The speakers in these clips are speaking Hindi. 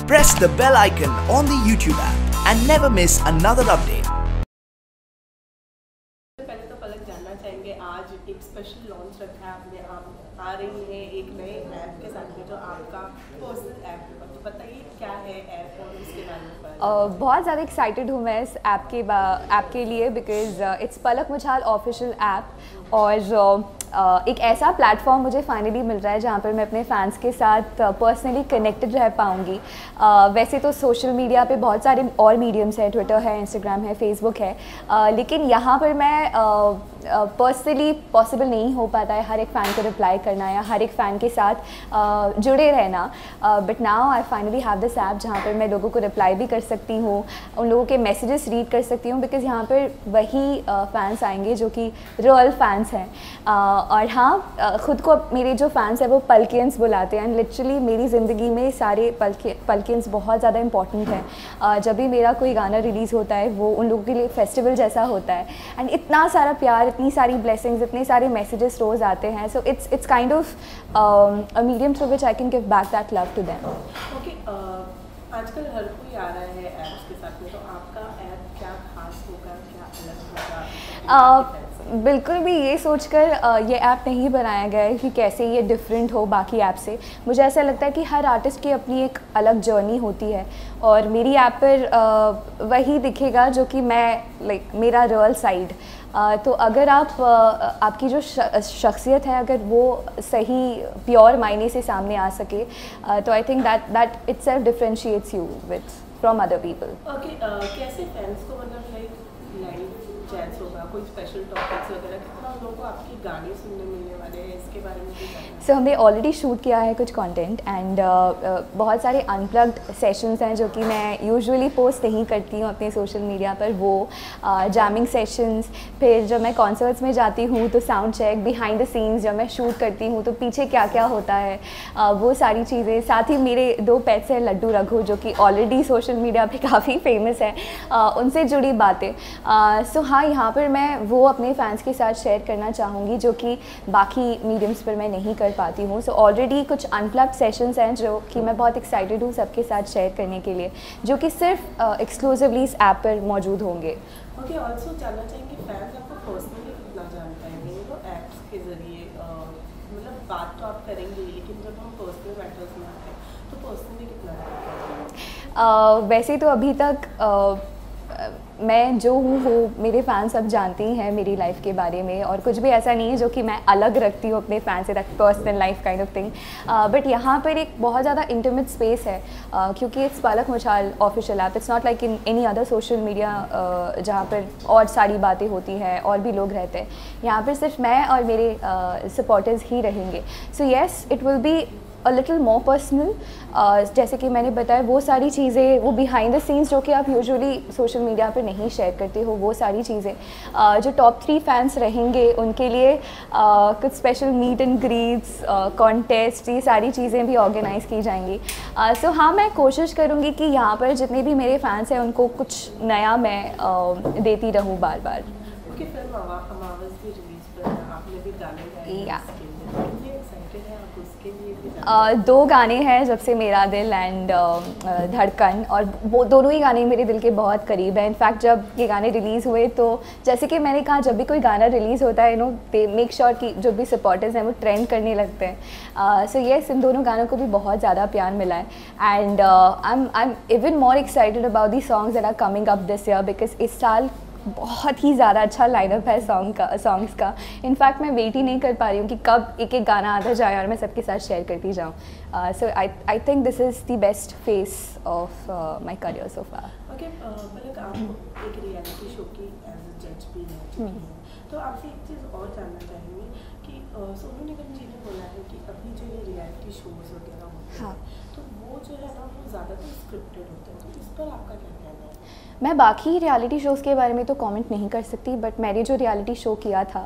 Press the bell icon on the YouTube app and never miss another update. पहले तो पलक जानना चाहेंगे, आज एक स्पेशल लॉन्च रखा है आपने, आप आ रही हैं एक नए ऐप के साथ में जो आपका पर्सनल ऐप है, तो बताइए क्या है ऐप और उसके बारे में। बहुत ज़्यादा एक्साइटेड हूँ मैं इस ऐप के लिए because it's Palak Muchhal official app और एक ऐसा प्लेटफॉर्म मुझे फाइनली मिल रहा है जहाँ पर मैं अपने फैंस के साथ पर्सनली कनेक्टेड रह पाऊँगी। वैसे तो सोशल मीडिया पे बहुत सारे और मीडियम्स हैं, ट्विटर है, इंस्टाग्राम है, फेसबुक है, लेकिन यहाँ पर मैं पर्सनली पॉसिबल नहीं हो पाता है हर एक फ़ैन को रिप्लाई करना या हर एक फ़ैन के साथ जुड़े रहना। But now I finally have this app जहाँ पर मैं लोगों को रिप्लाई भी कर सकती हूँ, उन लोगों के मैसेजेस रीड कर सकती हूँ, बिकॉज़ यहाँ पर वही फ़ैन्स आएंगे जो कि रियल फ़ैन्स हैं। और हाँ, ख़ुद को मेरे जो फ़ैन्स हैं वो पलकियंस बुलाते हैं, एंड लिटरली मेरी ज़िंदगी में सारे पलकियंस बहुत ज़्यादा इंपॉर्टेंट हैं। जब भी मेरा कोई गाना रिलीज़ होता है वो उन लोगों के लिए फेस्टिवल जैसा होता है, एंड इतना सारा प्यार, इतनी सारी ब्लेसिंग्स, इतने सारे मैसेजेस रोज़ आते हैं। So it's kind of a medium through which I can give back that love to them. Okay, आजकल हर कोई आ रहा है ऐप्स के साथ में, तो आपका ऐप क्या खास होगा, क्या अलग होगा? बिल्कुल भी ये सोचकर ये ऐप नहीं बनाया गया है कि कैसे ये डिफरेंट हो बाकी ऐप से। मुझे ऐसा लगता है कि हर आर्टिस्ट की अपनी एक अलग जर्नी होती है और मेरी ऐप पर वही दिखेगा जो कि मैं मेरा रियल साइड। तो अगर आपकी जो शख्सियत है अगर वो सही प्योर मायने से सामने आ सके, तो I think that itself differentiates you from other people. Okay, कैसे फैंस को मतलब लाइव चैट्स होगा, कोई स्पेशल टॉपिक्स वगैरह, कितना लोगों को आपके गाने सुनने मिलने वाले हैं, इसके बारे में भी जानना है। सो हमने ऑलरेडी शूट किया है कुछ कंटेंट एंड बहुत सारे अनप्लग्ड सेशंस हैं जो कि मैं यूजुअली पोस्ट नहीं करती हूँ अपने सोशल मीडिया पर। वो जैमिंग सेशंस, फिर जब मैं कॉन्सर्ट्स में जाती हूँ तो sound check, behind the scenes जब मैं शूट करती हूँ तो पीछे क्या क्या होता है, वो सारी चीज़ें। साथ ही मेरे 2 पेट्स हैं, लड्डू रघु, जो कि ऑलरेडी सोशल मीडिया पे काफ़ी फेमस है, उनसे जुड़ी बातें। सो हाँ, यहाँ पर मैं वो अपने फैंस के साथ शेयर करना चाहूँगी जो कि बाकी मीडियम्स पर मैं नहीं कर पाती हूँ। सो ऑलरेडी कुछ अनप्लग्ड सेशंस हैं जो कि मैं बहुत एक्साइटेड हूँ सबके साथ शेयर करने के लिए, जो कि सिर्फ एक्सक्लूसिवली इस ऐप पर मौजूद होंगे। ओके, ऑल्सो जानना चाहेंगे फैंस आपको पर्सनली कितना जानते हैं तो ऐप्स के ज़रिए, मतलब बात तो आप करेंगे लेकिन जब हम पर्सनल मैटर्स में आते हैं तो पर्सनली कितना जानते हैं? वैसे तो अभी तक मैं जो हूँ वो मेरे फ़ैन्स सब जानते ही हैं मेरी लाइफ के बारे में, और कुछ भी ऐसा नहीं है जो कि मैं अलग रखती हूँ अपने फ़ैन से, personal life kind of thing. But यहाँ पर एक बहुत ज़्यादा इंटीमेट स्पेस है क्योंकि it's Palak Muchhal official app. It's not like in any other social media जहाँ पर और सारी बातें होती हैं और भी लोग रहते हैं। यहाँ पर सिर्फ मैं और मेरे सपोर्टर्स ही रहेंगे। So yes, it will be a little more personal. जैसे कि मैंने बताया, वो सारी चीज़ें, वो बिहाइंड द सीन्स जो कि आप यूजुअली सोशल मीडिया पे नहीं शेयर करते हो, वो सारी चीज़ें जो टॉप 3 फैंस रहेंगे उनके लिए कुछ special meet and greets, contest, ये सारी चीज़ें भी ऑर्गेनाइज़ की जाएंगी। सो हाँ, मैं कोशिश करूँगी कि यहाँ पर जितने भी मेरे फैंस हैं उनको कुछ नया मैं देती रहूँ बार बार। ओके, फिल्म अमावस भी रिलीज पर आपने भी गाने गाए, 2 गाने हैं, जब से मेरा दिल एंड धड़कन, और वो दोनों ही गाने मेरे दिल के बहुत करीब हैं। इनफैक्ट जब ये गाने रिलीज़ हुए तो जैसे कि मैंने कहा, जब भी कोई गाना रिलीज़ होता है दे मेक श्योर कि जो भी सपोर्टर्स हैं वो ट्रेंड करने लगते हैं। सो येस, इन दोनों गानों को भी बहुत ज़्यादा प्यार मिला है, and I am even more excited about the songs that are coming up this year, because इस साल बहुत ही ज़्यादा अच्छा लाइनअप है सॉन्ग्स का। इनफैक्ट मैं वेट ही नहीं कर पा रही हूँ कि कब एक एक गाना आता जाए और मैं सबके साथ शेयर करती जाऊँ। So I think this is the best phase of my career so far. Okay, Palak, आप एक रियलिटी शो की एज अ जज भी रह चुकी हैं, तो आपसे एक चीज़ और जानना चाहेंगे कि सोनू निगम जी ने बोला है कि अभी जो ये रियलिटी शोज़ वगैरह होते हैं, तो वो जो है ना वो ज़्यादातर स्क्रिप्टेड होते हैं, तो इस पर आपका क्या कहना है? मैं बाकी रियलिटी शोज़ के बारे में तो कमेंट नहीं कर सकती, बट मैंने जो रियलिटी शो किया था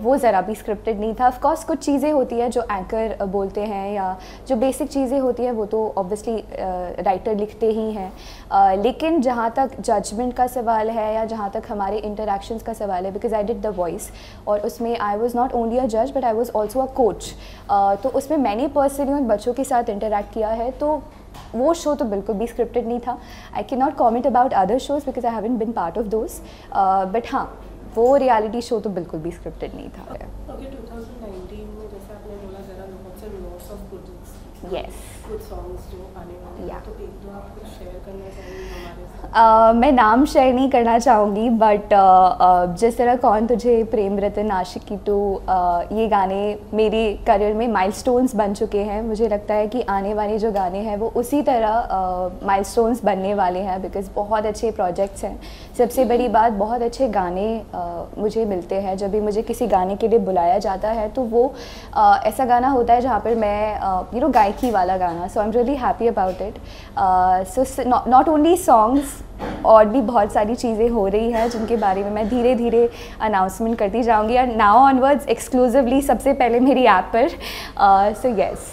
वो ज़रा भी स्क्रिप्टेड नहीं था। ऑफ कोर्स कुछ चीज़ें होती हैं जो एंकर बोलते हैं या जो बेसिक चीज़ें होती हैं वो तो ऑब्वियसली राइटर लिखते ही हैं, लेकिन जहाँ तक जजमेंट का सवाल है या जहाँ तक हमारे इंटरेक्शंस का सवाल है, because I did the voice और उसमें I was not only a जज but I was also a coach, तो उसमें मैंने पर्सनली उन बच्चों के साथ इंटरेक्ट किया है। तो वो शो तो बिल्कुल भी स्क्रिप्टेड नहीं था. I can not comment about other shows because I haven't been part of those, but हाँ वो रियलिटी शो तो बिल्कुल भी स्क्रिप्टेड नहीं था. ओके 2019 में जैसे आपने बोला जरा बहुत से लॉस ऑफ गुड यस, कुछ सॉन्ग्स जो आने वाले हैं, तो एक दो आप कुछ शेयर करना चाहेंगे हमारे साथ? मैं नाम शेयर नहीं करना चाहूँगी, बट जिस तरह कौन तुझे, प्रेम रतन, आशिकी 2 ये गाने मेरे करियर में माइलस्टोन्स बन चुके हैं. मुझे लगता है कि आने वाले जो गाने हैं वो उसी तरह माइलस्टोन्स बनने वाले हैं बिकॉज़ बहुत अच्छे प्रोजेक्ट्स हैं. सबसे बड़ी बात, बहुत अच्छे गाने मुझे मिलते हैं. जब भी मुझे किसी गाने के लिए बुलाया जाता है तो वो ऐसा गाना होता है जहाँ पर मैं गायकी वाला गाना. So I am really happy about it. So not only songs, और भी बहुत सारी चीज़ें हो रही हैं जिनके बारे में मैं धीरे धीरे अनाउंसमेंट करती जाऊंगी. और नाउ ऑनवर्ड्स एक्सक्लूसिवली सबसे पहले मेरी ऐप पर. So yes.